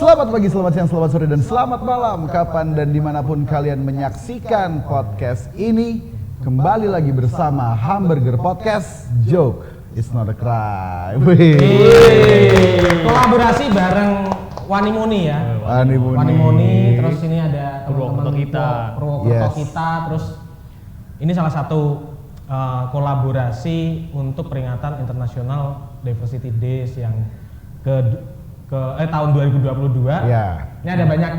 Selamat pagi, selamat siang, selamat sore, dan selamat malam. Kapan dan dimanapun kalian menyaksikan podcast ini, kembali lagi bersama Hamburger Podcast. Joke is not a crime. Kolaborasi bareng Wanimoni ya. Wanimoni, terus ini ada teman-teman Purwokerto kita, terus ini salah satu kolaborasi untuk peringatan International Diversity Days yang tahun 2022. Ya. Ini ada banyak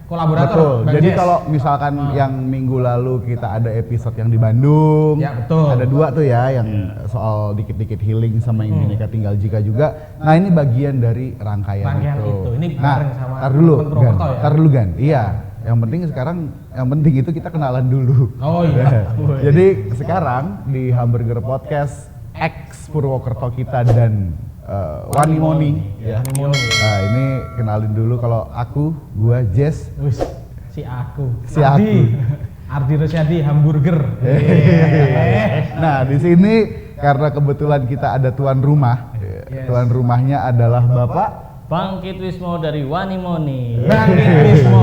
kolaborator. Betul. Bang Jadi Jess. kalau misalkan yang minggu lalu kita ada episode yang di Bandung, Ya, betul. ada 2 tuh ya, yang soal dikit-dikit healing sama yang Bhinneka Tunggal Ika juga. Nah ini bagian dari rangkaian itu. Ini Nah, bareng sama tar dulu, teman Purwokerto ya? tar dulu Gan. Iya. Yang penting itu kita kenalan dulu. Oh iya. Jadi sekarang di Hamburger Podcast X Purwokerto kita dan Wanimoni ya. Wanimoni. Nah, ini kenalin dulu kalau gua Jess. Wis, si aku. Si aku. Ardi Rosyadi Hamburger. Nah, di sini karena kebetulan kita ada tuan rumah. Yes. Tuan rumahnya adalah Bapak Bangkit Wismo dari Wanimoni. Bangkit Wismo.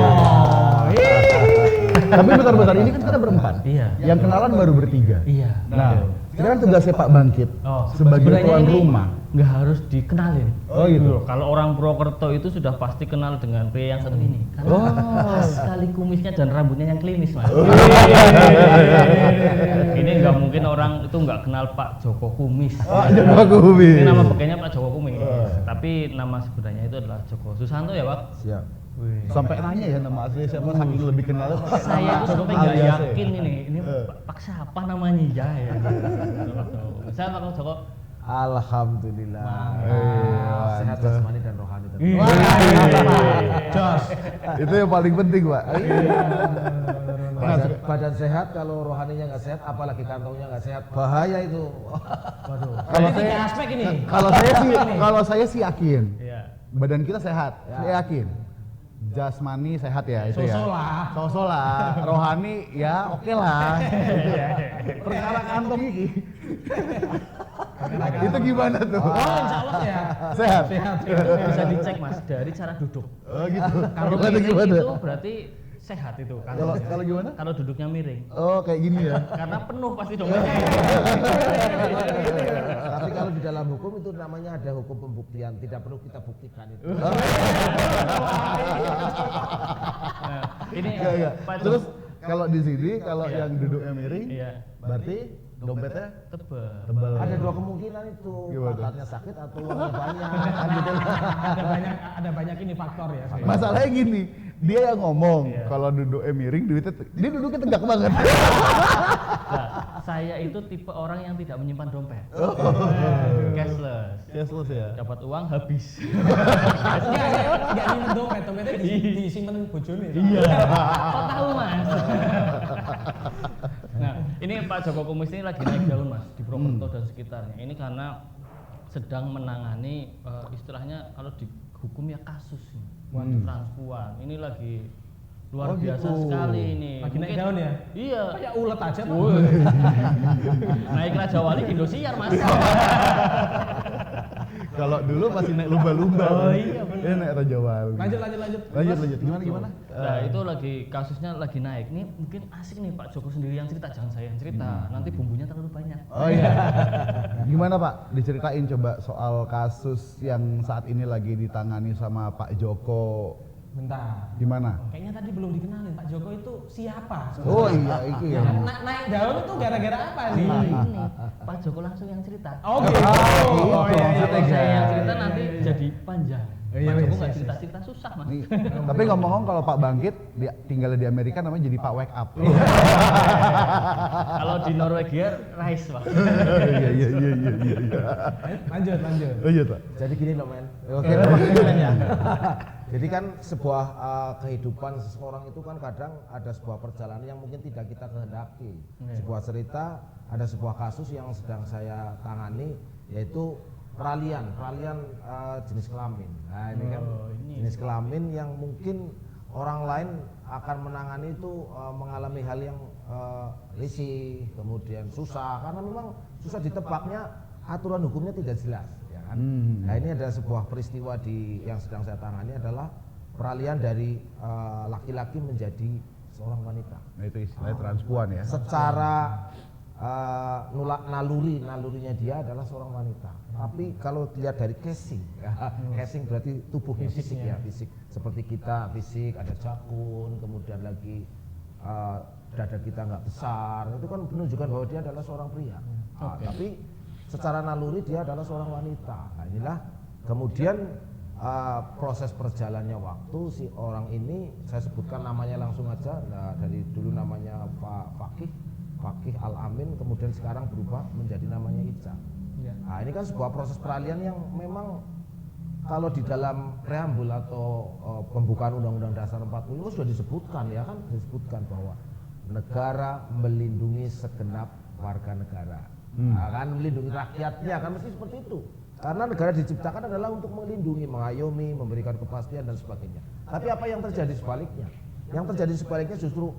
Tapi bentar-bentar ini kan kita berempat. Iya. Yang kenalan baru bertiga. Iya. Nah, sekarang tugasnya Pak Bangkit sebagai Sebenarnya tuan ini rumah. nggak harus dikenalin. Oh gitu. Kalau orang Purwokerto itu sudah pasti kenal dengan pria yang satu ini. Karena khas sekali kumisnya dan rambutnya yang klimis, Mas. Ini nggak mungkin orang itu nggak kenal Pak Joko Kumis. Joko Kumis. Ini nama pakainya Pak Joko Kumis. Tapi nama sebenarnya itu adalah Joko Susanto ya, Pak? Siap. Sampai nanya ya nama asli siapa, saking lebih kenal. Saya tuh sampai nggak yakin ini Pak siapa namanya ya. Saya Pak Joko. Alhamdulillah. Sehat jasmani dan rohani. Jos. Itu yang paling penting, Pak. Badan sehat, kalau rohaninya nggak sehat, apalagi kantongnya nggak sehat, bahaya itu. Waduh. Kalau tiga aspek ini. Kalau saya sih yakin. Iya. Badan kita sehat, saya yakin. Jasmani sehat ya itu ya. Sosok lah. Rohani ya oke lah. Perkara kantong ini. Itu gimana tuh? Oh, insya Allah ya. Sehat. Bisa dicek Mas dari cara duduk. Oh gitu. Kalau miring itu berarti sehat itu kan. Kalau gimana? Kalau duduknya miring. Oh kayak gini ya. Karena penuh pasti dompetnya. Tapi kalau di dalam hukum itu namanya ada hukum pembuktian, tidak perlu kita buktikan itu. Nah, ini Enggak. Pak Terus Joko kalau di sini kalau yang duduknya miring, Iya. berarti dompetnya tebal. Ada 2 kemungkinan itu, Gimana? pantatnya sakit atau uangnya banyak. Kan gitu. Ada banyak ini faktor ya. Masalahnya gini, dia yang ngomong kalau duduknya miring, dia duduknya tegak banget. Nah, saya itu tipe orang yang tidak menyimpan dompet. Cashless. Cashless ya. Dapat uang habis. Enggak nyimpen dompetnya disimpen bojone. Iya. Kok tahu Mas? Nah, ini Pak Joko Kumis ini lagi naik daun Mas di Purwokerto dan sekitarnya. Ini karena sedang menangani istilahnya kalau di hukum ya kasus transpuan. Ini lagi luar biasa sekali ini. Lagi naik daun ya? Iya. Kayak ulet aja Pak. Naik Raja Wali di Indosiar Mas. Kalau dulu masih naik lumba-lumba. Oh iya benar. Dia naik Raja Wali. Lanjut. Gimana? Nah itu lagi kasusnya lagi naik. Ini mungkin asik nih Pak Joko sendiri yang cerita, jangan saya yang cerita. Nanti bumbunya terlalu banyak. Oh iya. Gimana Pak? Diceritain coba soal kasus yang saat ini lagi ditangani sama Pak Joko. Bentar. Gimana? Kayaknya tadi belum dikenalin Pak Joko itu siapa? Oh iya, itu ya. Naik daun itu gara-gara apa nih? Ini Pak Joko langsung yang cerita. Oh gitu. Oh, iya. Kalau saya yang cerita nanti jadi panjang. Iya, Pak Joko iya, nggak iya. cerita-cerita susah Mas. Nih, tapi ngomong-ngomong kalau Pak Bangkit tinggal di Amerika namanya jadi Pak Wake Up. Kalau di Norwegia Rice Pak. Iya. Lanjut. Oh iya Pak. Jadi gini loh men. Oke. Jadi kan sebuah kehidupan seseorang itu kan kadang ada sebuah perjalanan yang mungkin tidak kita kehendaki. Sebuah cerita, ada sebuah kasus yang sedang saya tangani, yaitu peralihan jenis kelamin. Nah ini kan jenis kelamin yang mungkin orang lain akan menangani itu mengalami hal yang risih, kemudian susah, karena memang susah ditebaknya, aturan hukumnya tidak jelas. Nah ini ada sebuah peristiwa yang sedang saya tangani adalah peralihan dari laki-laki menjadi seorang wanita. Nah, itu istilahnya transpuan ya. Secara nalurinya dia adalah seorang wanita. Tapi kalau dilihat dari casing, casing berarti tubuhnya fisik ya, fisik. Seperti kita fisik ada jakun, kemudian lagi dada kita nggak besar, itu kan menunjukkan bahwa dia adalah seorang pria. Tapi secara naluri dia adalah seorang wanita. Nah, inilah kemudian proses perjalannya waktu si orang ini, saya sebutkan namanya langsung aja. Nah, dari dulu namanya Pak Fakih Al-Amin, kemudian sekarang berubah menjadi namanya Ica. Nah, ini kan sebuah proses peralihan yang memang kalau di dalam preambul atau pembukaan Undang-Undang Dasar 45 sudah disebutkan ya kan, disebutkan bahwa negara melindungi segenap warga negara. Nah, kan melindungi rakyatnya kan mesti seperti itu. Karena negara diciptakan adalah untuk melindungi, mengayomi, memberikan kepastian dan sebagainya. Tapi apa yang terjadi sebaliknya? Yang terjadi sebaliknya justru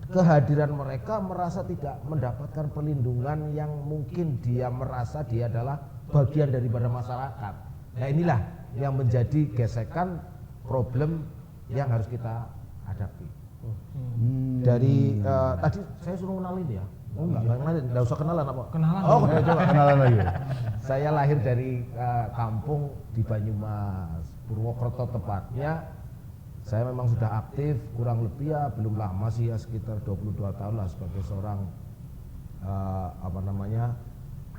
kehadiran mereka merasa tidak mendapatkan perlindungan yang mungkin dia merasa dia adalah bagian daripada masyarakat. Nah, inilah yang menjadi gesekan problem yang harus kita hadapi. Dari tadi saya suruh kenalin ya. Enggak usah kenalan apa? Kenalan. Oh, coba kenalan lagi. Saya lahir dari kampung di Banyumas, Purwokerto tepatnya. Saya memang sudah aktif, kurang lebih ya belum lama sih ya, sekitar 22 tahun lah sebagai seorang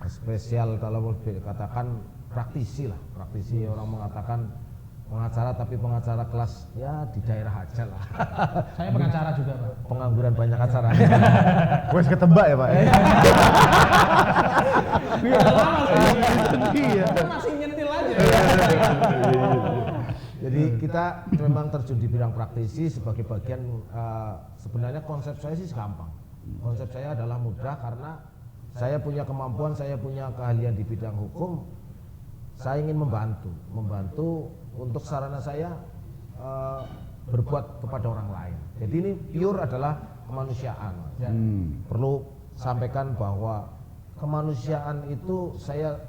spesial, kalau boleh katakan praktisi lah. Praktisi, orang mengatakan pengacara, tapi pengacara kelas ya di daerah aja lah. Saya pengacara juga, Pak. Pengangguran banyak acara. Wes ketebak ya, Pak. Iya. Masih nyentil aja. Jadi kita memang terjun di bidang praktisi sebagai bagian, sebenarnya konsep saya sih gampang. Konsep saya adalah mudah karena saya punya kemampuan, saya punya keahlian di bidang hukum. Saya ingin membantu untuk sarana saya berbuat kepada orang lain. Jadi ini pure adalah kemanusiaan. Perlu sampaikan bahwa kemanusiaan itu saya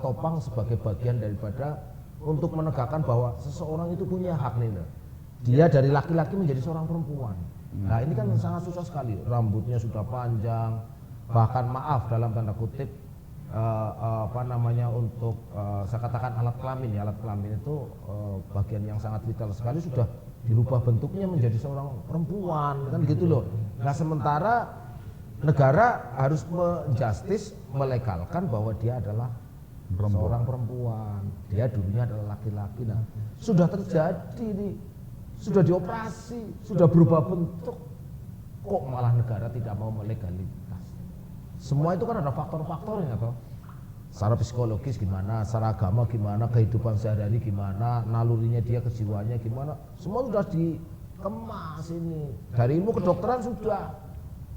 topang sebagai bagian daripada untuk menegakkan bahwa seseorang itu punya hak nih. Dia dari laki-laki menjadi seorang perempuan. Nah, ini kan sangat susah sekali. Rambutnya sudah panjang, bahkan maaf dalam tanda kutip untuk saya katakan alat kelamin ya, alat kelamin itu bagian yang sangat vital sekali, sudah dirubah bentuknya menjadi seorang perempuan kan gitu loh. Nah, sementara negara harus menjustis, melegalkan bahwa dia adalah seorang perempuan, dia dulunya adalah laki-laki. Nah, sudah terjadi nih, sudah dioperasi, sudah berubah bentuk, kok malah negara tidak mau melegalitas. Semua itu kan ada faktor-faktornya toh. Secara psikologis gimana, secara agama gimana, kehidupan sehari-hari gimana, nalurinya dia, kejiwaannya gimana, semua sudah dikemas ini. Dari ilmu kedokteran sudah.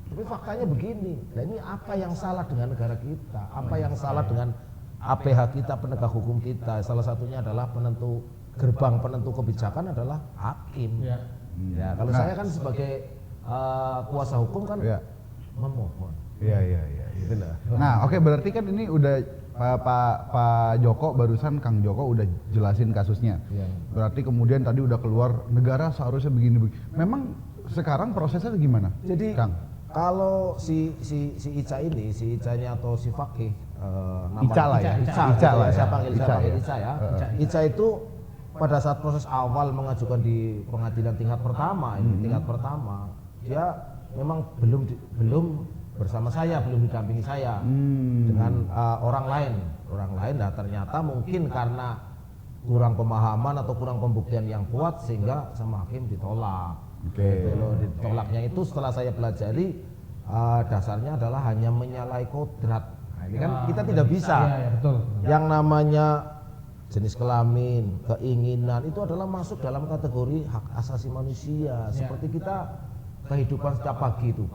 Tapi faktanya begini. Nah, ini apa yang salah dengan negara kita? Apa yang salah dengan APH kita, penegak hukum kita? Salah satunya adalah gerbang penentu kebijakan adalah hakim. Ya, kalau saya kan sebagai kuasa hukum kan memohon. Iya. Nah, oke, berarti kan ini udah Pak Joko barusan, Kang Joko udah jelasin kasusnya. Berarti kemudian tadi udah keluar negara seharusnya begini. Memang sekarang prosesnya gimana? Jadi Kang, kalau si Ica ini, si Icanya atau si Fakih, Ica lah ya. Saya panggil Ica ya. Ica itu pada saat proses awal mengajukan di pengadilan tingkat pertama, tingkat pertama, dia memang belum bersama saya, belum didampingi saya dengan orang lain. Nah, ternyata mungkin karena kurang pemahaman atau kurang pembuktian yang kuat sehingga sama hakim ditolak. Ditolaknya itu setelah saya pelajari, dasarnya adalah hanya menyalahi kodrat. Nah, ini kan kita tidak bisa. Betul. Yang namanya jenis kelamin, keinginan itu adalah masuk dalam kategori hak asasi manusia. Seperti kita kehidupan setiap pagi itu,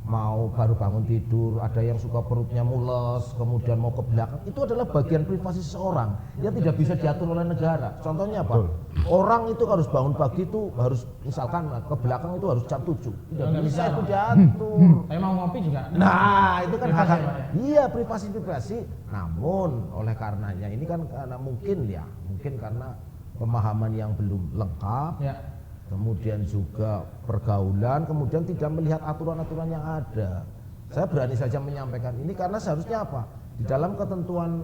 mau baru bangun tidur, ada yang suka perutnya mules, kemudian mau ke belakang, itu adalah bagian privasi seseorang yang tidak bisa diatur oleh negara. Contohnya apa? Orang itu harus bangun pagi itu harus, misalkan ke belakang itu harus jam 7, tidak bisa itu diatur. Saya mau ngopi juga. Nah, itu kan hak, iya, privasi. Namun oleh karenanya ini kan karena mungkin karena pemahaman yang belum lengkap, kemudian juga pergaulan, kemudian tidak melihat aturan-aturan yang ada. Saya berani saja menyampaikan ini karena seharusnya apa? Di dalam ketentuan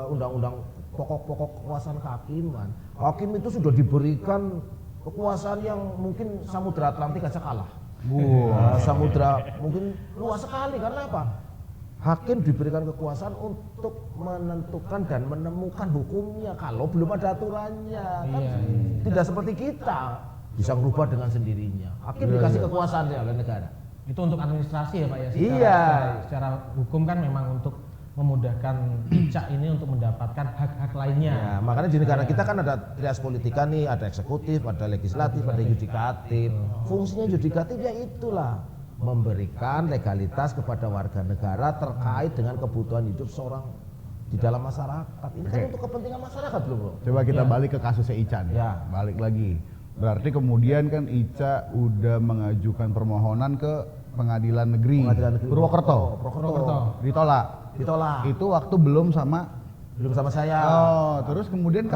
undang-undang pokok-pokok kekuasaan kehakiman, hakim itu sudah diberikan kekuasaan yang mungkin Samudra Atlantik aja kalah. Samudra mungkin luas sekali, karena apa? Hakim diberikan kekuasaan untuk menentukan dan menemukan hukumnya kalau belum ada aturannya. Kan tidak seperti kita bisa merubah dengan sendirinya. Hakim dikasih kekuasaan oleh negara. Itu untuk administrasi ya Pak ya? Secara hukum kan memang untuk memudahkan Ica ini untuk mendapatkan hak-hak lainnya. Ya, makanya di negara kita kan ada trias politika nih, ada eksekutif, ada legislatif, ada yudikatif. Fungsinya yudikatif ya itulah, memberikan legalitas kepada warga negara terkait dengan kebutuhan hidup seorang di dalam masyarakat. Ini kan untuk kepentingan masyarakat loh, Bro. Coba kita balik ke kasusnya Ica nih. Balik lagi. Berarti kemudian kan Ica udah mengajukan permohonan ke Pengadilan Negeri Purwokerto. Ditolak. Itu waktu belum sama saya. Terus kemudian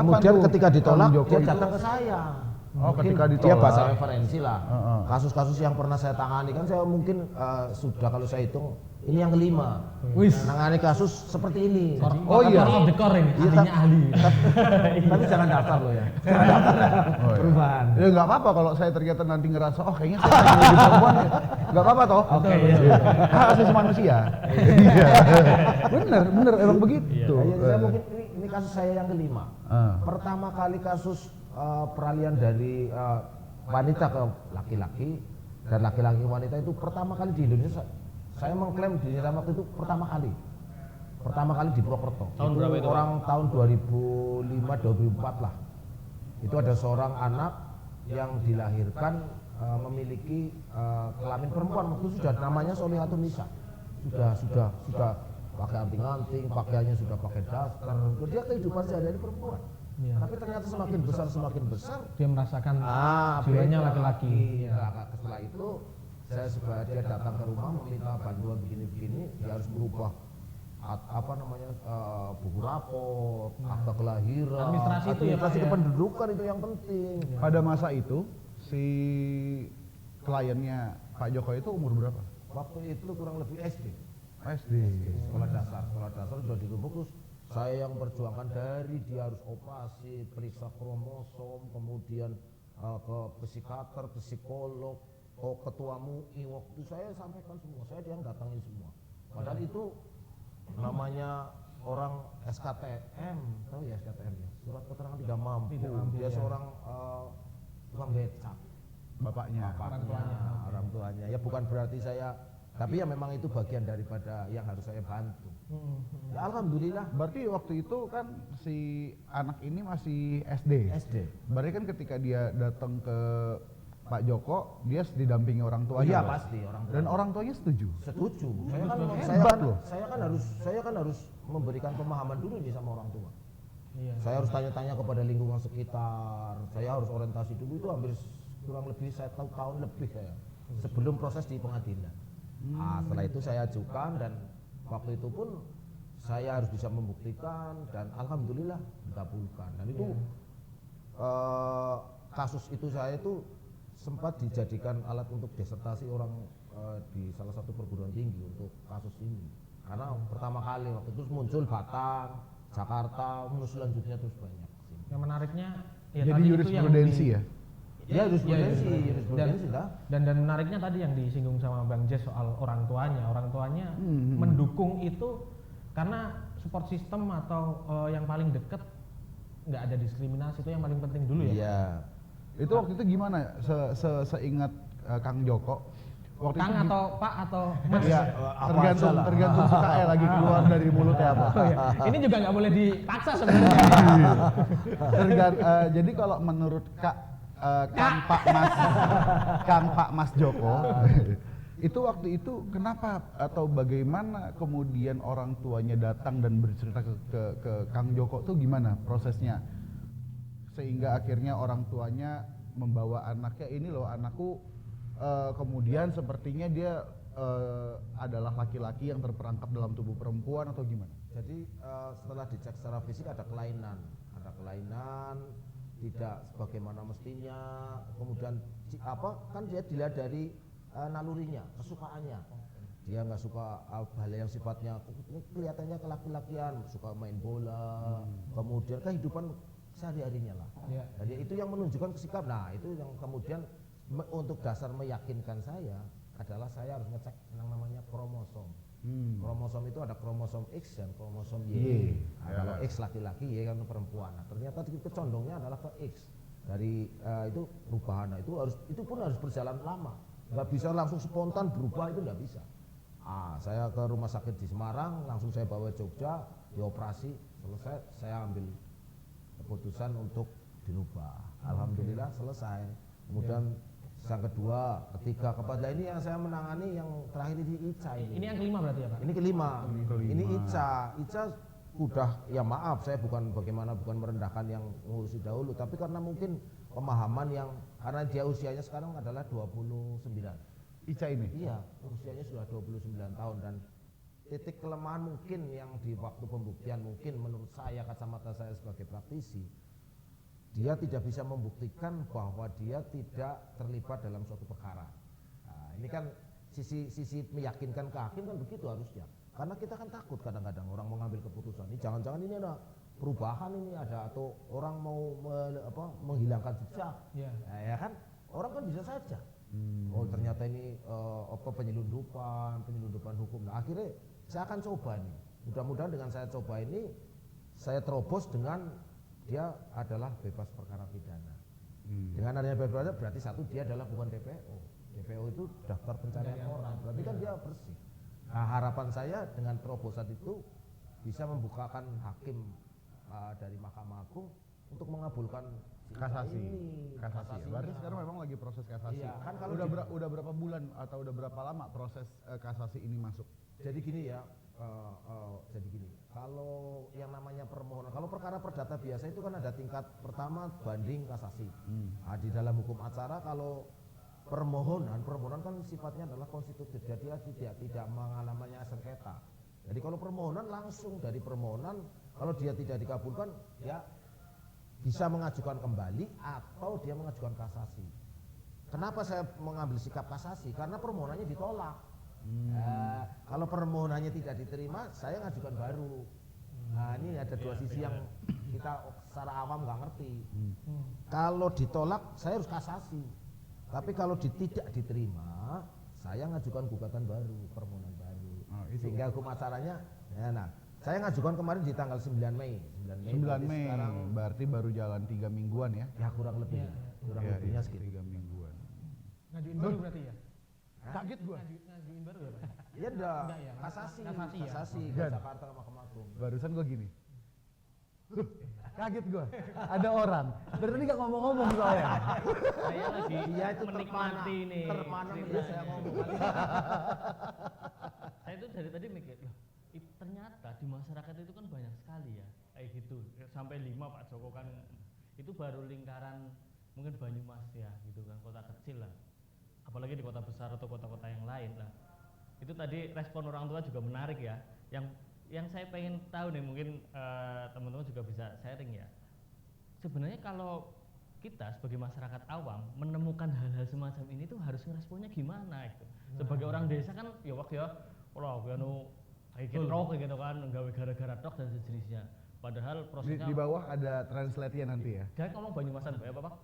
ketika ditolak dia datang ke saya. Ketika ditolak dia bahasa referensi lah. Kasus-kasus yang pernah saya tangani kan saya mungkin sudah, kalau saya hitung ini yang kelima. Menangani kasus seperti ini. Dekor ini, ahli. Tapi jangan daftar loh ya. Perubahan. Ya nggak apa-apa kalau saya ternyata nanti ngerasa kayaknya saya jadi perempuan ya. Nggak apa-apa toh. Hak asasi manusia. Iya. Bener emang begitu. Saya mungkin ini kasus saya yang kelima. Pertama kali kasus peralihan dari wanita ke laki-laki dan laki-laki ke wanita itu pertama kali di Indonesia. Saya mengklaim di dalam waktu itu pertama kali di Purwokerto. Tahun berapa itu? Orang tahun 2005-2004 lah. Itu ada seorang anak yang dilahirkan memiliki kelamin perempuan. Waktu itu sudah namanya Solihatun Nisa. Sudah pakai anting-anting, pakaiannya sudah pakai daster. Dia kehidupan sehari-hari perempuan. Tapi ternyata semakin besar dia merasakan jiwanya laki-laki. Setelah itu dia datang ke rumah meminta bantuan begini-begini, dia harus merubah buku rapor, akta kelahiran, administrasi kependudukan, itu yang penting. Pada masa itu si kliennya Pak Joko itu umur berapa? Waktu itu kurang lebih SD. Sekolah dasar sudah dirubuk. Terus saya yang perjuangkan dari dia harus operasi, periksa kromosom, kemudian ke psikiater, psikolog, ketua MUI. Waktu saya sampaikan semua, saya yang datangin semua. Padahal itu namanya orang SKTM, tahu ya SKTM ya, surat keterangan tidak mampu. Dia seorang tukang becak. Bapaknya, orang tuanya. Ya bukan berarti saya, tapi ya memang itu bagian daripada yang harus saya bantu. Ya alhamdulillah. Berarti waktu itu kan si anak ini masih SD. Berarti kan ketika dia datang ke Pak Joko, dia didampingi orang tuanya. Iya pasti orang tua. Dan orang tuanya setuju. Saya kan harus memberikan pemahaman dulu nih sama orang tua. Saya harus tanya-tanya kepada lingkungan sekitar. Saya harus orientasi dulu, itu hampir kurang lebih saya tahu tahun lebih saya sebelum proses di pengadilan. Setelah itu saya ajukan dan waktu itu pun saya harus bisa membuktikan dan alhamdulillah dikabulkan. Dan itu kasus itu saya itu sempat dijadikan alat untuk disertasi orang di salah satu perguruan tinggi untuk kasus ini. Karena pertama kali waktu itu muncul Batang, Jakarta, selanjutnya terus banyak. Yang menariknya ya jadi jurisprudensi ya? Ya jurisprudensi lah. Dan menariknya tadi yang disinggung sama Bang Jess soal orang tuanya mendukung itu karena support system atau yang paling dekat nggak ada diskriminasi, itu yang paling penting dulu ya. Iya. Itu waktu itu gimana? Seingat Kang Joko. Waktu Kang itu atau Pak atau Mas? Ya, tergantung suka lagi keluar dari mulutnya apa. Ini juga nggak boleh dipaksa sebenarnya. Jadi kalau menurut Kang Pak Mas Joko, itu waktu itu kenapa atau bagaimana kemudian orang tuanya datang dan bercerita ke Kang Joko tuh gimana prosesnya? Sehingga akhirnya orang tuanya membawa anaknya, ini loh anakku kemudian sepertinya dia adalah laki-laki yang terperangkap dalam tubuh perempuan atau gimana? Jadi setelah dicek secara fisik ada kelainan tidak sebagaimana mestinya, kemudian kan dia dilihat dari nalurinya, kesukaannya. Dia nggak suka hal yang sifatnya kelihatannya kelaki-lakian, suka main bola, kemudian kehidupan sehari-harinya lah. Jadi itu yang menunjukkan sikap. Nah itu yang kemudian untuk dasar meyakinkan saya adalah saya harus ngecek yang namanya kromosom. Kromosom itu ada kromosom X dan kromosom Y. Nah, kalau X laki-laki, Y kan perempuan. Nah, ternyata kecondongnya adalah ke X. Dari itu perubahan. Nah, itu pun harus berjalan lama. Nggak bisa langsung spontan berubah, itu nggak bisa. Saya ke rumah sakit di Semarang, langsung saya bawa Jogja, dioperasi, selesai saya ambil keputusan untuk dirubah. Alhamdulillah selesai. Kemudian yang kedua, ketiga, kepada ini yang saya menangani yang terakhir di Ica ini. Ini yang kelima berarti ya Pak? Ini kelima. Ini Ica. Ica udah, ya maaf saya bukan merendahkan yang ngurusi dahulu, tapi karena mungkin pemahaman yang karena dia usianya sekarang adalah 29. Ica ini? Iya, usianya sudah 29 tahun dan titik kelemahan mungkin yang di waktu pembuktian mungkin menurut saya, kacamata saya sebagai praktisi, dia tidak bisa membuktikan bahwa dia tidak terlibat dalam suatu perkara. Nah, ini kan sisi meyakinkan ke hakim kan begitu harusnya. Karena kita kan takut kadang-kadang orang mengambil keputusan. Ini jangan-jangan ini ada perubahan ini ada atau orang mau menghilangkan jejak. Nah, ya kan orang kan bisa saja. Oh ternyata ini penyelundupan hukum. Nah, akhirnya saya akan coba nih. Mudah-mudahan dengan saya coba ini saya terobos dengan dia adalah bebas perkara pidana. Dengan adanya bebas perkara berarti satu dia adalah bukan DPO. DPO itu daftar pencarian orang. Berarti kan dia bersih. Nah, harapan saya dengan terobosan itu bisa membukakan hakim dari Mahkamah Agung untuk mengabulkan kasasi. Kasasi. Berarti sekarang memang lagi proses kasasi. Iya, kan kalau udah berapa bulan atau udah berapa lama proses kasasi ini masuk? Jadi gini ya, kalau yang namanya permohonan, kalau perkara perdata biasa itu kan ada tingkat pertama banding kasasi. Nah, di dalam hukum acara kalau permohonan kan sifatnya adalah konstitutif, jadi dia tidak mengalaminya sengketa. Jadi kalau permohonan langsung dari permohonan, kalau dia tidak dikabulkan, ya bisa mengajukan kembali atau dia mengajukan kasasi. Kenapa saya mengambil sikap kasasi? Karena permohonannya ditolak. Kalau permohonannya tidak diterima, saya ngajukan baru. Nah ini ada dua sisi yang kita secara awam nggak ngerti. Kalau ditolak, saya harus kasasi. Tapi kalau tidak diterima, saya ngajukan gugatan baru, permohonan baru. Sehingga hukum acaranya, saya ngajukan kemarin di tanggal 9 Mei. 9 Mei, sekarang berarti baru jalan 3 mingguan ya? Ya kurang lebih, kurang lebihnya segitu. 3 mingguan. Ngajuin baru berarti ya? Kaget gua. Ngajuin baru ya Pak? Iya dah, Enggak ya? kasasi ke Jakarta ke Mahkamah Agung. Barusan gua gini. Kaget gua. Ada orang. Dari tadi gak ngomong-ngomong soalnya. Saya lagi itu menikmati nih. Terpana saya ngomong. Saya itu dari tadi mikir, loh, ternyata di masyarakat itu kan banyak sekali ya kayak gitu. Sampai 5 Pak Joko kan itu baru lingkaran mungkin Banyumas ya gitu kan, kota kecil lah. Apalagi di kota besar atau kota-kota yang lain lah. Itu tadi respon orang tua juga menarik ya. Yang saya pengen tahu nih, mungkin teman-teman juga bisa sharing ya. Sebenarnya kalau kita sebagai masyarakat awam menemukan hal-hal semacam ini tuh harus ngeresponnya gimana itu. Sebagai orang desa kan ya waktu ya, kalau kayak gitu kan, nggawe gara-gara tok dan sejenisnya. Padahal prosesnya Di bawah ada translate-nya nanti ya. jangan ngomong Banyumasan ya Bapak.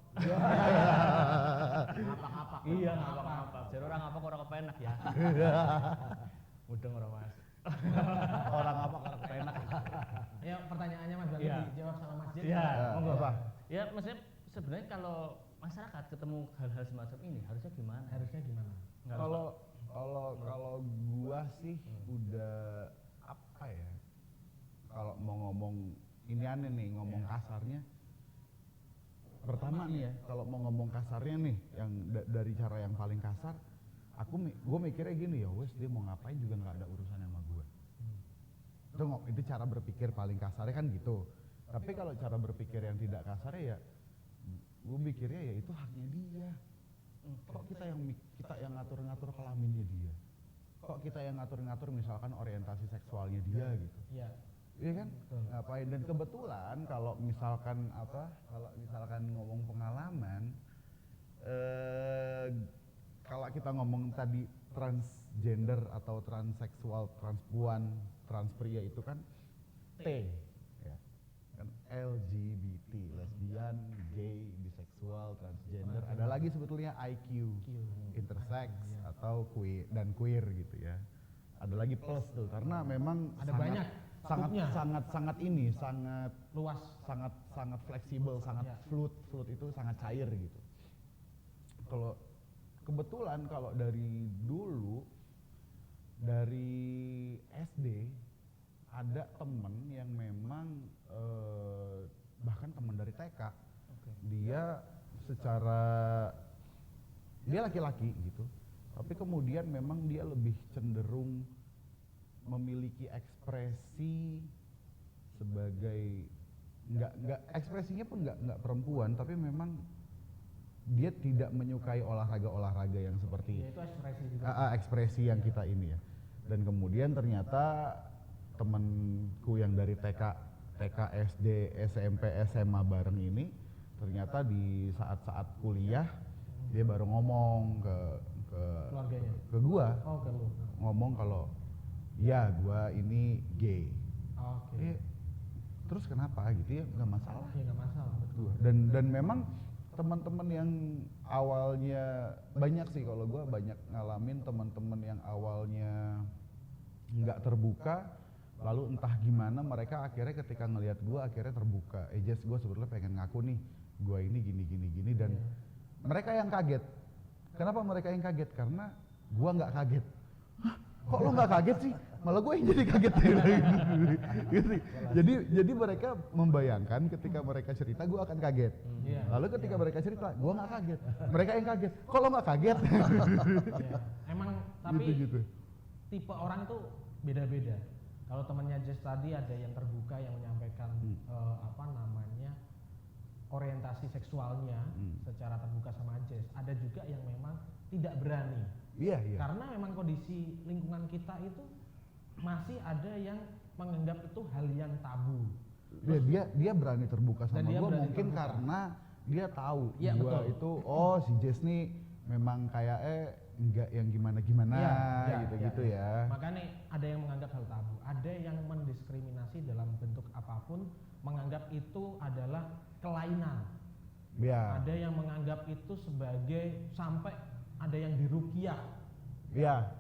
Ngapak-ngapak. Iya, ngapak-ngapak. Jadi orang ngapak orang kepenak ya. Mudeng orang Mas. Orang apa orang kepenak. Ya pertanyaannya Mas Bali dijawab sama Mas Jin. Iya, monggo Pak. Ya maksudnya sebenarnya kalau masyarakat ketemu hal-hal semacam ini harusnya gimana? Harusnya gimana? Kalau gua sih udah apa ya? Kalau mau ngomong ini aneh nih, ngomong kasarnya. Pertama nih ya, kalau mau ngomong kasarnya nih, yang dari cara yang paling kasar, gue mikirnya gini ya, wes dia mau ngapain juga nggak ada urusan sama gue. Itu cara berpikir paling kasarnya kan gitu. Tapi kalau cara berpikir yang tidak kasarnya ya, gue mikirnya ya itu haknya dia. Kok kita yang ngatur-ngatur kelaminnya dia? Kok kita yang ngatur-ngatur misalkan orientasi seksualnya dia gitu? Iya. Iya kan? Ngapain? Dan kebetulan kalau misalkan ngomong pengalaman, kalau kita ngomong tadi transgender atau transseksual, transpuan, transpria itu kan T, ya. Kan LGBT, lesbian, gay, biseksual, transgender. Ada lagi sebetulnya IQ, intersex atau queer gitu ya. Ada lagi plus tuh karena memang ada banyak sangat luas, sangat fleksibel, sangat fluid itu sangat cair gitu. Kalau kebetulan kalau dari dulu dari SD ada temen yang memang bahkan temen dari TK, dia laki-laki gitu, tapi kemudian memang dia lebih cenderung memiliki ekspresi sebagai nggak ekspresinya pun nggak perempuan, tapi memang dia tidak menyukai olahraga yang seperti itu ekspresi juga. Ekspresi yang kita ini ya. Dan kemudian ternyata temanku yang dari TK, SD, SMP, SMA bareng ini ternyata di saat-saat kuliah dia baru ngomong ke keluarganya, ke gua. Ke lu. Ngomong kalau ya gua ini gay. Terus kenapa gitu ya, nggak masalah. Ya nggak masalah, betul. Dan memang teman-teman yang awalnya banyak sih, kalau gue banyak ngalamin teman-teman yang awalnya nggak terbuka, lalu entah gimana mereka akhirnya ketika ngelihat gue akhirnya terbuka. Jess, gue sebetulnya pengen ngaku nih, gue ini gini dan mereka yang kaget. Kenapa mereka yang kaget? Karena gue nggak kaget. Hah, kok lo nggak kaget sih? Malah gue yang jadi kaget. Gitu. Jadi mereka membayangkan ketika mereka cerita gue akan kaget. Lalu ketika mereka cerita, gue nggak kaget. Mereka yang kaget. Kok lo nggak kaget? Emang tapi gitu. tipe orang itu beda-beda. Kalau temannya Jess tadi ada yang terbuka yang menyampaikan orientasi seksualnya secara terbuka sama Jess. Ada juga yang memang tidak berani. Iya. Karena memang kondisi lingkungan kita itu masih ada yang menganggap itu hal yang tabu. Dia berani terbuka sama gue mungkin karena dia tahu gua itu si Jess nih memang kayak enggak yang gimana-gimana gitu ya. Makanya ada yang menganggap hal tabu, ada yang mendiskriminasi dalam bentuk apapun, menganggap itu adalah kelainan. Ya. Ada yang menganggap itu sebagai sampai ada yang diruqyah. Iya.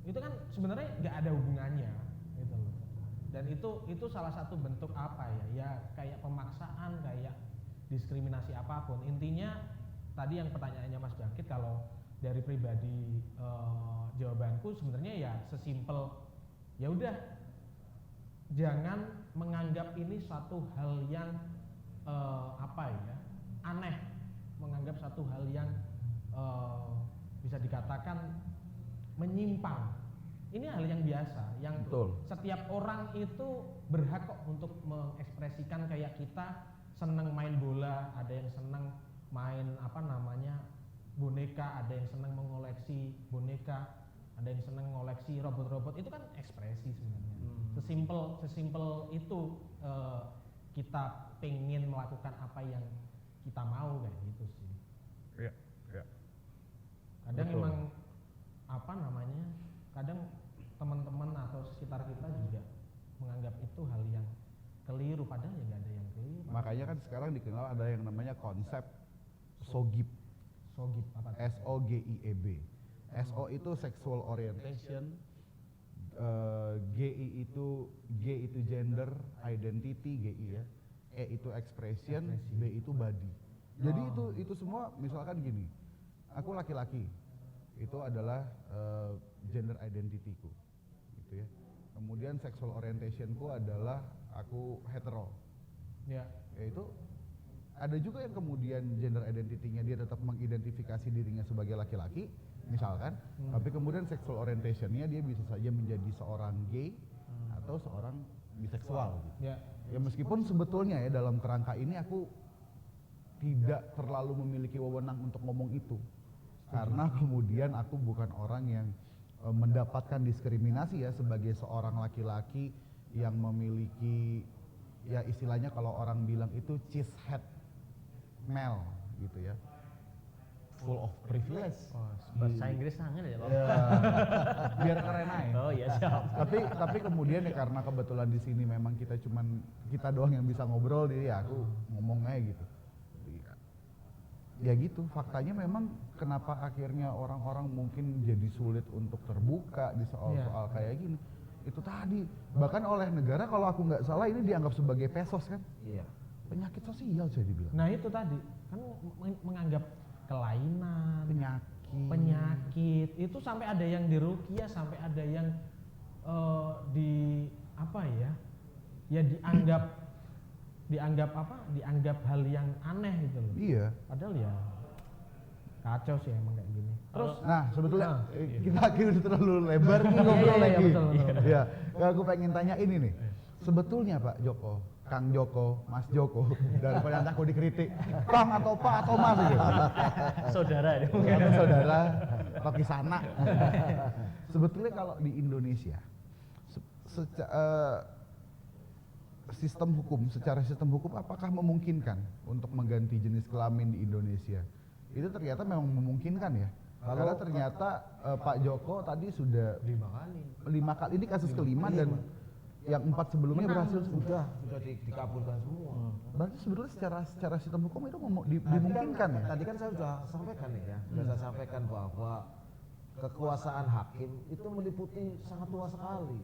Itu kan sebenarnya nggak ada hubungannya gitu loh. Dan itu salah satu bentuk apa ya? Ya kayak pemaksaan, kayak diskriminasi apapun. Intinya tadi yang pertanyaannya Mas Bangkit, kalau dari pribadi jawabanku sebenarnya ya sesimpel ya udah, jangan menganggap ini suatu hal yang aneh, menganggap satu hal yang bisa dikatakan menyimpang. Ini hal yang biasa, yang betul. Setiap orang itu berhak kok untuk mengekspresikan. Kayak kita seneng main bola, ada yang seneng main boneka, ada yang seneng mengoleksi boneka, ada yang seneng mengoleksi robot-robot. Itu kan ekspresi sebenarnya. Sesimpel itu kita pengen melakukan apa yang kita mau, kayak gitu sih. Iya. Kadang memang kadang teman-teman atau sekitar kita juga menganggap itu hal yang keliru, padahal ya nggak ada yang keliru. Makanya kan sekarang dikenal ada yang namanya konsep SOGIB. SOGIB apa? SOGIEB. SO itu sexual orientation, G itu gender identity, GI ya. E itu expression, B itu body. Jadi itu semua misalkan gini. Aku laki-laki. Itu adalah gender identity-ku gitu ya. Kemudian sexual orientation-ku adalah aku hetero. Ya. Yaitu ada juga yang kemudian gender identity-nya dia tetap mengidentifikasi dirinya sebagai laki-laki misalkan, tapi kemudian sexual orientation-nya dia bisa saja menjadi seorang gay atau seorang biseksual gitu. Ya meskipun sebetulnya ya dalam kerangka ini aku tidak terlalu memiliki wewenang untuk ngomong itu. Karena kemudian aku bukan orang yang mendapatkan diskriminasi ya sebagai seorang laki-laki yang memiliki ya istilahnya kalau orang bilang itu cheesehead male gitu ya, full of privilege. Bahasa Inggris sangat ya, Pak. Ya, biar keren aja. Oh iya siap. Tapi kemudian ya karena kebetulan di sini memang kita doang yang bisa ngobrol, jadi ya aku ngomong aja gitu. Ya gitu, faktanya memang kenapa akhirnya orang-orang mungkin jadi sulit untuk terbuka di soal-soal kayak gini. Itu tadi, bahkan oleh negara kalau aku nggak salah ini dianggap sebagai pesos kan? Iya. Penyakit sosial saya dibilang. Nah itu tadi kan menganggap kelainan, penyakit itu sampai ada yang diruqyah, sampai ada yang dianggap hal yang aneh gitu loh. Iya. Padahal ya kacau sih emang kayak gini. Terus Nah sebetulnya kita akhirnya terlalu lebar nih ngobrol lagi. Betul. Ya, aku pengen tanya ini nih. Sebetulnya Pak Joko, Kang Joko, Mas Joko, daripada nanti aku dikritik, Kang atau Pak atau Mas gitu. Saudara ya. Saudara, atau Kisana. Sebetulnya kalau di Indonesia, secara sistem hukum apakah memungkinkan untuk mengganti jenis kelamin di Indonesia? Itu ternyata memang memungkinkan ya. Karena ternyata Pak Joko tadi sudah 5 kali, ini kasus kelima dan yang 4 sebelumnya berhasil sudah dikabulkan semua. Berarti sebetulnya secara sistem hukum itu dimungkinkan ya? Tadi kan saya sudah sampaikan ya, saya sampaikan bahwa kekuasaan hakim itu meliputi sangat luas sekali.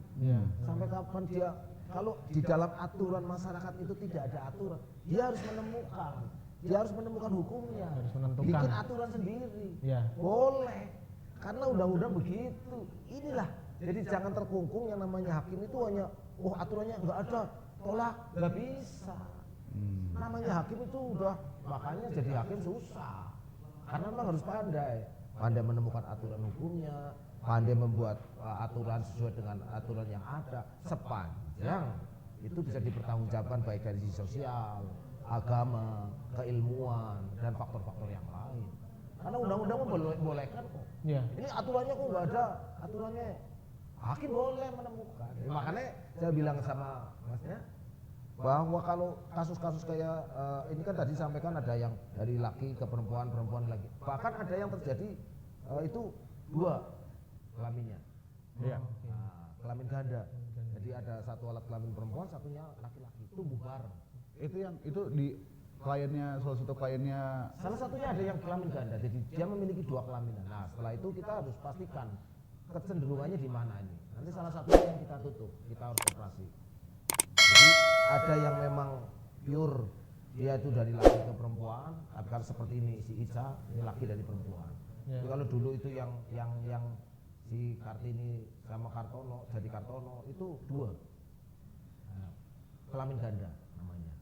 Sampai kapan dia, kalau di dalam aturan masyarakat itu tidak ada aturan, dia harus menemukan hukumnya, harus menentukan. bikin aturan sendiri. Boleh, karena undang-undang begitu. Inilah, jadi jangan terkungkung yang namanya hakim itu hanya aturannya nggak ada, tolak, nggak bisa. Namanya hakim itu udah, makanya jadi hakim susah, karena memang harus pandai menemukan aturan hukumnya, pandai membuat aturan sesuai dengan aturan yang ada, sepanjang itu bisa dipertanggungjawabkan baik dari sisi sosial, agama, keilmuan, dan faktor-faktor yang lain. Karena undang-undang membolehkan kok. Ini aturannya kok nggak ada, aturannya hakim boleh menemukan. Makanya saya bilang sama Masnya bahwa kalau kasus-kasus kayak ini kan tadi sampaikan ada yang dari laki ke perempuan, perempuan lagi. Bahkan ada yang terjadi itu 2 kelaminnya. Kelamin ganda. Jadi ada satu alat kelamin perempuan, satunya laki-laki. Tumbuh bareng. Itu di kliennya, salah satu kliennya. Salah satunya ada yang kelamin ganda. Jadi dia memiliki 2 kelaminan. Nah, setelah itu kita harus pastikan kecenderungannya di mana ini. Nanti salah satunya yang kita tutup, kita harus operasi. Jadi ada yang memang pure dia itu dari laki ke perempuan, tapi kan seperti ini si Ica, ini laki dari perempuan. Jadi kalau dulu itu yang si Kartini sama Kartono jadi Kartono itu 2 kelamin ganda namanya.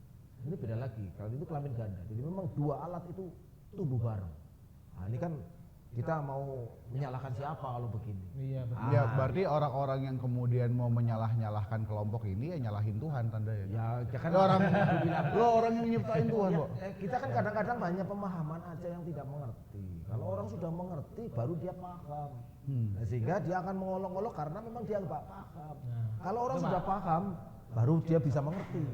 Ini beda lagi, kalau itu kelamin ganda. Jadi memang 2 alat itu tumbuh bareng. Nah ini kan kita mau menyalahkan siapa kalau begini? Iya betul. Ya berarti orang-orang yang kemudian mau menyalahkan kelompok ini ya nyalahin Tuhan tanda ya. Ya kan orang yang nyiptain Tuhan kok. Kita kan kadang-kadang hanya pemahaman aja yang tidak mengerti. Kalau orang sudah mengerti baru dia paham. Nah, sehingga dia akan mengolok-olok karena memang dia nggak paham. Kalau orang sudah paham baru dia bisa mengerti.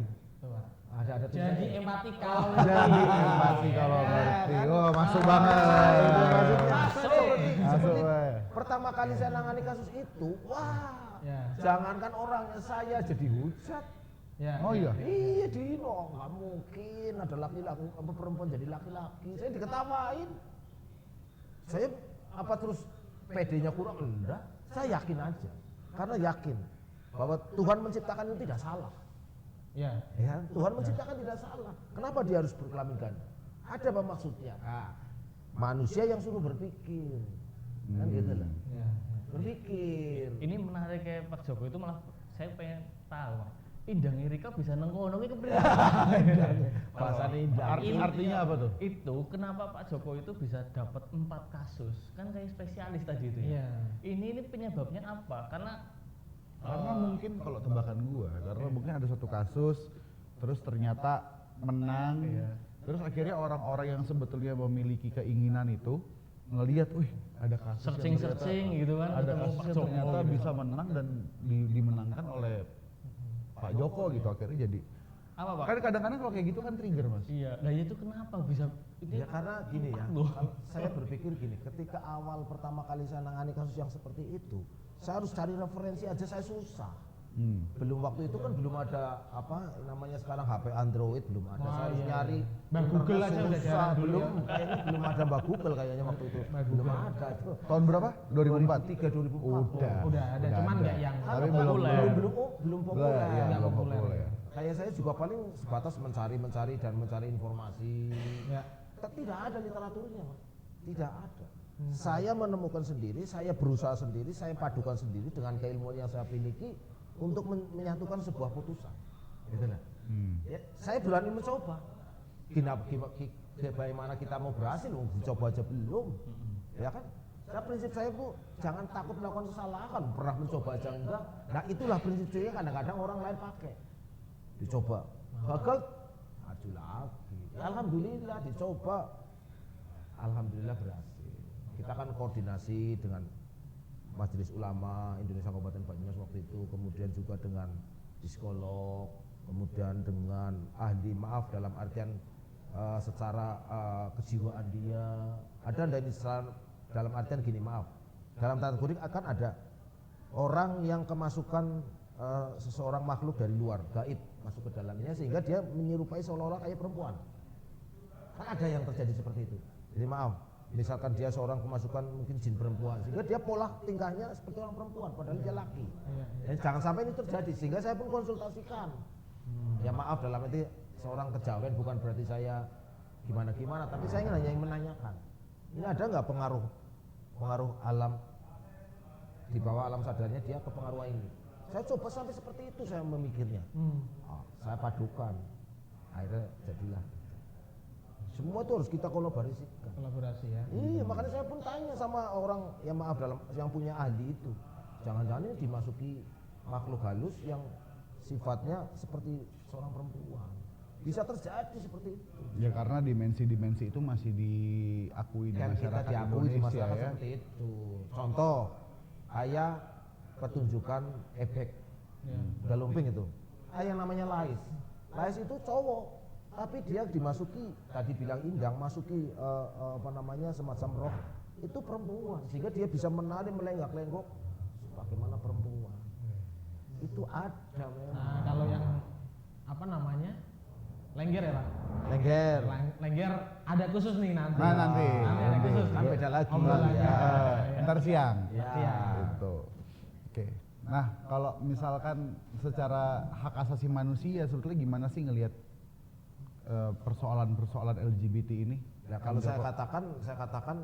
Ada Jadi empati kalau ngerti. Oh, masuk banget. Masuk. Pertama kali saya nangani kasus itu, jangankan orangnya, saya jadi hujat. Oh iya. Iya Dino, nggak mungkin ada laki-laki perempuan jadi laki-laki. Saya diketawain. Saya apa terus PD-nya kurang? Enggak. Saya yakin aja, karena yakin bahwa Tuhan menciptakan itu tidak salah. Ya, Tuhan menciptakan tidak salah. Kenapa dia harus berkelamin ganda? Ada apa maksudnya? Manusia yang suruh berpikir, kan gitu lah. Berpikir. Ini menarik kayak Pak Joko itu malah saya pengen tahu. Indang Erika bisa nengkono iki kepriye? Bahasa Indang. Artinya apa tuh? Itu kenapa Pak Joko itu bisa dapat 4 kasus? Kan kayak spesialis tadi itu ya. Ini penyebabnya apa? Karena mungkin kalau tebakan gua, karena mungkin ada satu kasus terus ternyata menang, terus akhirnya orang-orang yang sebetulnya memiliki keinginan itu ngelihat, wih ada kasus searching gitu kan, ada kasus yang ternyata bisa menang dan dimenangkan oleh Pak Joko gitu akhirnya jadi. Apa Pak? Kan kadang-kadang kalau kayak gitu kan trigger Mas. Iya, nah itu kenapa bisa? Ya karena gini ya, Loh. saya berpikir gini, ketika awal pertama kali saya nangani kasus yang seperti itu, saya harus cari referensi aja saya susah. Belum waktu itu kan belum ada apa namanya sekarang HP Android belum ada. Saya harus nyari Mbak Google aja udah susah, jalan dulu belum ya. kayaknya belum ada Mbak Google kayaknya waktu itu. Belum ada itu. Tahun berapa? 2004. 2003 2004. Udah ada, cuman nggak yang Tapi Kan belum populer. belum populer. Iya, Nggak belum populer. populer. Kayak saya juga paling sebatas mencari dan mencari informasi. ya. Tidak ada literaturnya, Mas. Tidak ada. Saya menemukan sendiri, saya berusaha sendiri, saya padukan sendiri dengan keilmuan yang saya miliki untuk menyatukan sebuah putusan. Gitu lah. Ya, saya berani mencoba. Bagaimana kita mau berhasil? Dicoba aja belum. Ya kan? Prinsip saya Bu, jangan takut melakukan kesalahan. Pernah mencoba aja enggak. Nah itulah prinsip saya, kadang-kadang orang lain pakai. Dicoba, gagal, maju lagi. Alhamdulillah dicoba, alhamdulillah berhasil. Kita kan koordinasi dengan Majelis Ulama Indonesia Kabupaten Banyumas waktu itu, kemudian juga dengan psikolog, kemudian dengan ahli, maaf dalam artian secara kejiwaan dia. Ada dari dalam artian gini, maaf, dalam tanda kutip akan ada orang yang kemasukan seseorang makhluk dari luar, gaib masuk ke dalamnya sehingga dia menyerupai seolah-olah kayak perempuan. Kan ada yang terjadi seperti itu. Jadi maaf, misalkan dia seorang kemasukan mungkin jin perempuan sehingga dia pola tingkahnya seperti orang perempuan padahal dia laki. Dan jangan sampai ini terjadi sehingga saya pun konsultasikan. Ya maaf dalam arti seorang kejawen bukan berarti saya gimana-gimana, tapi saya hanya ingin menanyakan. Ini ada nggak pengaruh alam di bawah alam sadarnya dia ke pengaruh ini? Saya coba sampai seperti itu saya memikirnya. Saya padukan. Akhirnya jadilah. Semua itu harus kita kolaborasikan. Kolaborasi ya. Iya, makanya saya pun tanya sama orang yang maaf yang punya ahli itu. Jangan-jangan ini dimasuki makhluk halus yang sifatnya seperti seorang perempuan. Bisa terjadi seperti itu. Ya karena dimensi-dimensi itu masih diakui di Dan kita masyarakat diakui di Indonesia masyarakat ya. seperti itu. Contoh, kayak pertunjukan efek galumping itu. Yang namanya Lais. Lais itu cowok. Tapi dia dimasuki, tadi bilang Indang, masuki semacam roh, itu perempuan. Sehingga dia bisa menari, melenggak-lenggok sebagaimana perempuan. Itu ada memang. Nah, kalau yang Lengger ya Pak? Lengger. Lengger ada khusus nih nanti. Nah, nanti ada khusus. Kan beda lagi. Ya. Ntar siang. Ya. Gitu. Oke. Nah, kalau misalkan secara hak asasi manusia sebetulnya gimana sih ngelihat persoalan-persoalan LGBT ini? Nah, kalau saya katakan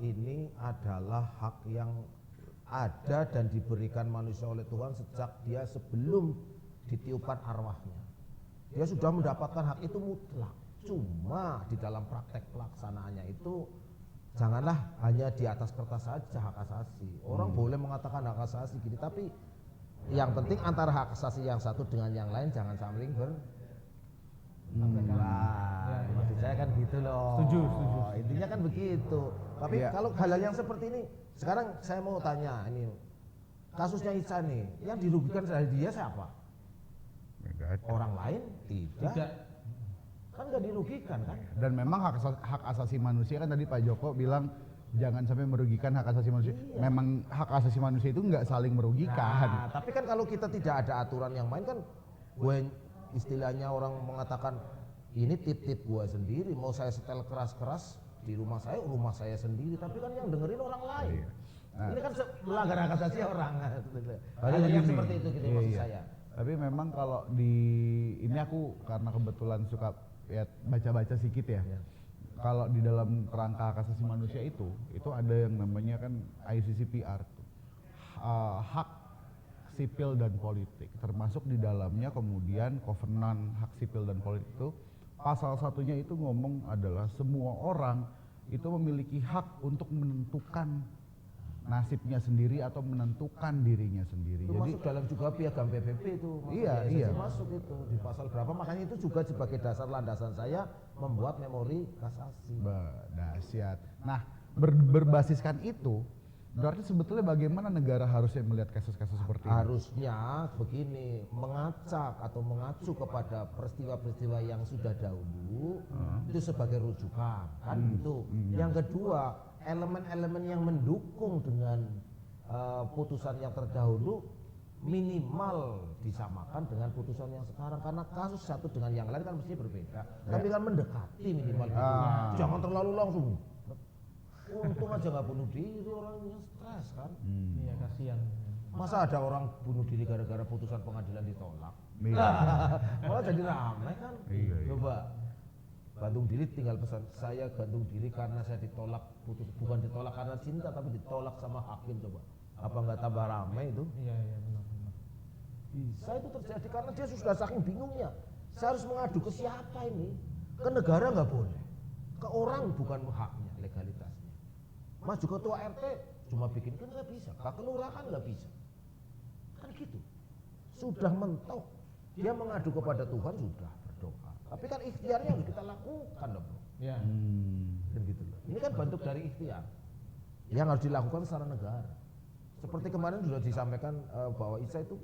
ini adalah hak yang ada dan diberikan manusia oleh Tuhan sejak dia sebelum ditiupkan arwahnya. Dia sudah mendapatkan hak itu mutlak. Cuma di dalam praktek pelaksanaannya itu janganlah hanya di atas kertas saja hak asasi. Orang boleh mengatakan hak asasi gini, tapi yang penting antara hak asasi yang satu dengan yang lain jangan saling maksud saya kan gitu loh. Setuju. Intinya kan begitu. Tapi kalau hal-hal yang seperti ini, sekarang saya mau tanya ini kasusnya Ica nih, yang dirugikan dari dia siapa? Orang lain? Tidak. Kan nggak dirugikan kan? Dan memang hak asasi manusia kan tadi Pak Joko bilang jangan sampai merugikan hak asasi manusia. Iya. Memang hak asasi manusia itu nggak saling merugikan. Nah, tapi kan kalau kita tidak ada aturan yang main kan, gue istilahnya orang mengatakan ini tip-tip gue sendiri, mau saya setel keras-keras di rumah saya sendiri, tapi kan yang dengerin orang lain. Iya. Nah, ini kan melanggar hak asasi orang. Ada yang gini. seperti itu gitu maksud saya. Tapi memang kalau ini aku karena kebetulan suka ya baca-baca sedikit ya. Kalau di dalam kerangka hak asasi manusia itu ada yang namanya kan ICCPR tuh. Hak sipil dan politik, termasuk di dalamnya kemudian kovenan hak sipil dan politik itu pasal satunya itu ngomong adalah semua orang itu memiliki hak untuk menentukan nasibnya sendiri atau menentukan dirinya sendiri. Itu Jadi masuk dalam juga piagam PBB itu. Iya. Masuk itu di pasal berapa? Makanya itu juga sebagai dasar landasan saya membuat memori kasasi. Dahsyat. Nah, berbasiskan itu Berarti sebetulnya bagaimana negara harusnya melihat kasus-kasus seperti ini? Harusnya begini, mengacak atau mengacu kepada peristiwa-peristiwa yang sudah dahulu itu sebagai rujukan, kan gitu. Yang kedua, elemen-elemen yang mendukung dengan putusan yang terdahulu minimal disamakan dengan putusan yang sekarang, karena kasus satu dengan yang lain kan mesti berbeda, tapi kan mendekati minimal gitu. Jangan terlalu langsung. Untung aja nggak bunuh diri, orangnya stres kan. Iya, kasihan. Masa ada orang bunuh diri gara-gara putusan pengadilan ditolak? Iya. Malah jadi ramai kan. Iya. Coba gantung diri, tinggal pesan saya gantung diri karena saya ditolak, bukan ditolak karena cinta tapi ditolak sama hakim. Coba apa nggak tambah ramai itu? Iya benar. Bisa itu terjadi karena dia sudah saking bingungnya. Saya harus mengadu ke siapa ini? Ke negara nggak boleh, ke orang bukan haknya, legalitasnya. Maju ketua RT cuma bikin kan nggak bisa, ke kelurahan nggak bisa, kan gitu. Sudah mentok, dia mengadu kepada Tuhan sudah berdoa. Tapi kan ikhtiarnya harus kita lakukan loh bro. Iya. Dan gitu loh. Ini kan bentuk dari ikhtiar yang harus dilakukan secara negara. Seperti kemarin sudah disampaikan bahwa Isa itu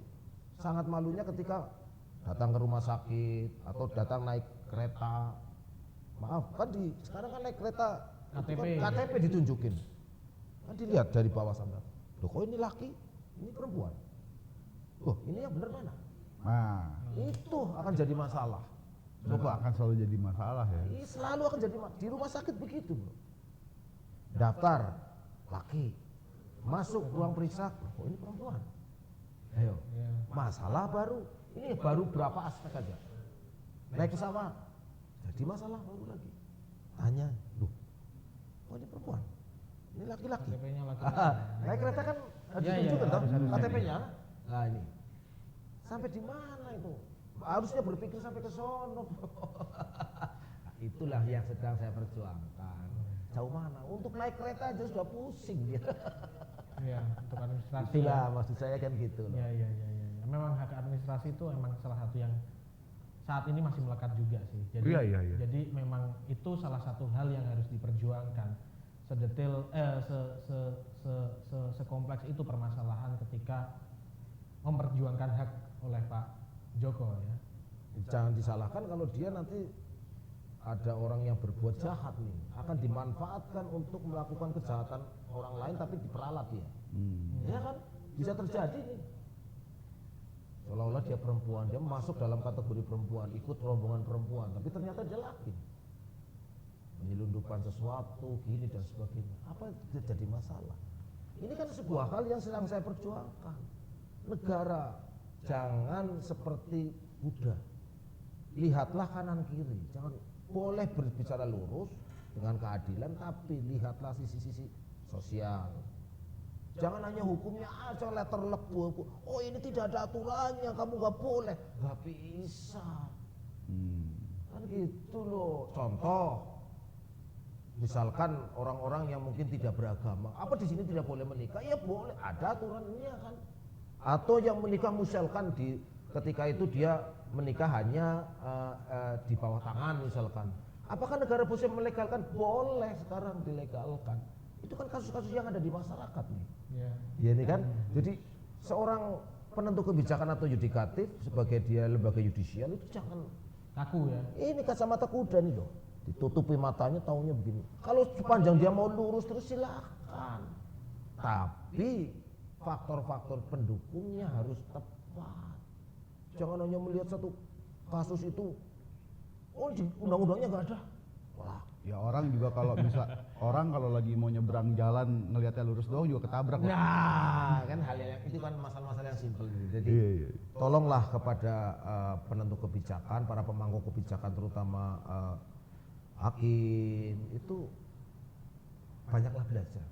sangat malunya ketika datang ke rumah sakit atau datang naik kereta. Maaf kan sekarang kan naik kereta KTP. KTP ditunjukin. Kan dilihat dari bawah sampai. Loh kok ini laki, ini perempuan. Loh ini yang benar mana? Nah, Itu akan jadi masalah. coba akan selalu jadi masalah ya. Ini selalu akan jadi di rumah sakit begitu bro. Daftar laki, masuk ruang periksa, kok ini perempuan. Ayo, masalah baru. Ini baru berapa aspek aja. Naik pesawat, jadi masalah baru lagi. Tanya, loh, kok ini perempuan? Ini laki-laki. KTP-nya laki. Naik kereta kan harus Iya, ditunjukkan toh, harus. KTP-nya. Nah ini, sampai di mana itu? Harusnya berpikir sampai ke sono. Nah, itulah yang sedang saya perjuangkan. Jauh mana? Untuk naik kereta aja sudah pusing dia. Iya, untuk administrasi. Itulah maksud saya kan gitu loh. Iya. Memang hak administrasi itu emang salah satu yang saat ini masih melekat juga sih. Jadi, Iya. jadi memang itu salah satu hal yang harus diperjuangkan. Sedetail, sekompleks itu permasalahan ketika memperjuangkan hak oleh Pak Joko ya. Jangan disalahkan kalau dia nanti ada orang yang berbuat jahat nih, akan dimanfaatkan untuk melakukan kejahatan orang lain tapi diperalat dia. Ya kan? Bisa terjadi nih. Seolah-olah dia perempuan, dia masuk dalam kategori perempuan, ikut rombongan perempuan, tapi ternyata dia laki. Menyelundupkan sesuatu, gini dan sebagainya. Apa jadi masalah? Ini kan sebuah hal yang sedang saya perjuangkan. Negara jangan seperti Buddha. Lihatlah kanan kiri, jangan boleh berbicara lurus dengan keadilan, tapi lihatlah sisi-sisi sosial. Jangan hanya hukumnya aja letter lebu. Oh ini tidak ada aturannya, kamu nggak boleh. Nggak bisa. Kan gitu loh. Contoh, misalkan orang-orang yang mungkin tidak beragama, apa di sini tidak boleh menikah? Ya boleh, ada aturannya kan. Atau yang menikah misalkan ketika itu dia menikah hanya di bawah tangan misalkan. Apakah negara bisa melegalkan? Boleh sekarang dilegalkan. Itu kan kasus-kasus yang ada di masyarakat nih. Iya. Ya ini kan. Jadi seorang penentu kebijakan atau yudikatif sebagai dia lembaga yudisial itu jangan Kaku ya. ini kacamata kuda nih loh. Ditutupi matanya taunya begini. Kalau sepanjang dia mau lurus terus silakan. Tapi faktor-faktor pendukungnya harus tepat. Jangan hanya melihat satu kasus itu, oh di undang-undangnya nggak ada. Wah, Ya orang juga kalau kalau lagi mau nyebrang jalan ngelihatnya lurus doang juga ketabrak. nah kan hal yang itu kan masalah-masalah yang simpel. Jadi Iya. tolonglah kepada penentu kebijakan, para pemangku kebijakan terutama hakim itu banyaklah belajar.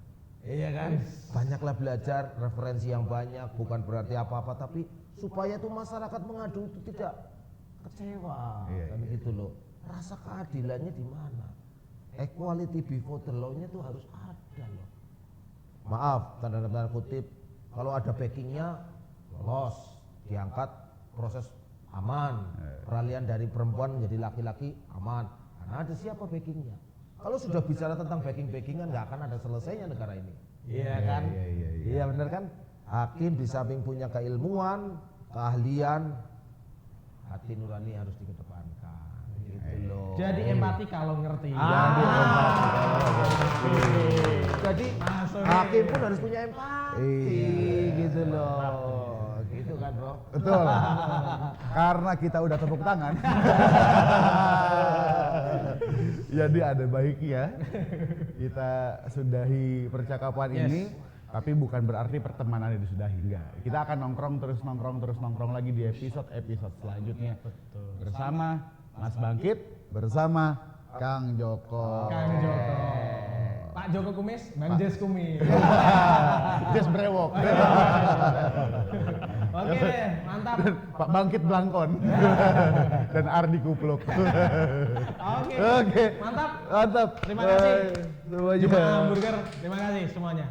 Iya kan? Banyaklah belajar, referensi yang banyak, bukan berarti apa-apa, tapi supaya tuh masyarakat mengadu itu tidak kecewa, kan gitu loh. Rasa keadilannya di mana? Equality before the law-nya tuh harus ada loh. Maaf, tanda kutip, kalau ada backingnya lolos, diangkat proses aman, peralihan dari perempuan menjadi laki-laki aman. Karena ada siapa backingnya? Kalau sudah bicara tentang backing-backingan nggak akan ada selesainya negara ini. Iya kan? Iya benar kan? Hakim di samping punya keilmuan, keahlian, hati nurani harus dikedepankan. Gitu loh. Jadi empati kalau ngerti. Jadi hakim pun harus punya empati. Gitu loh. Gitu kan, Bro? Betul. Karena kita udah tepuk tangan. Jadi ada baiknya kita sudahi percakapan ini. Tapi bukan berarti pertemanan disudahi, enggak. Kita akan nongkrong lagi di episode selanjutnya. Betul. Bersama Mas Bangkit, bersama Kang Joko. Pak Joko Kumis, Bang Jes Kumis. Jes Brewok. Oke deh, mantap. Pak Bangkit Blangkon. Dan Ardi Kupluk. Oke. Mantap. Terima kasih. Semuanya. Jumpa hamburger. Terima kasih semuanya.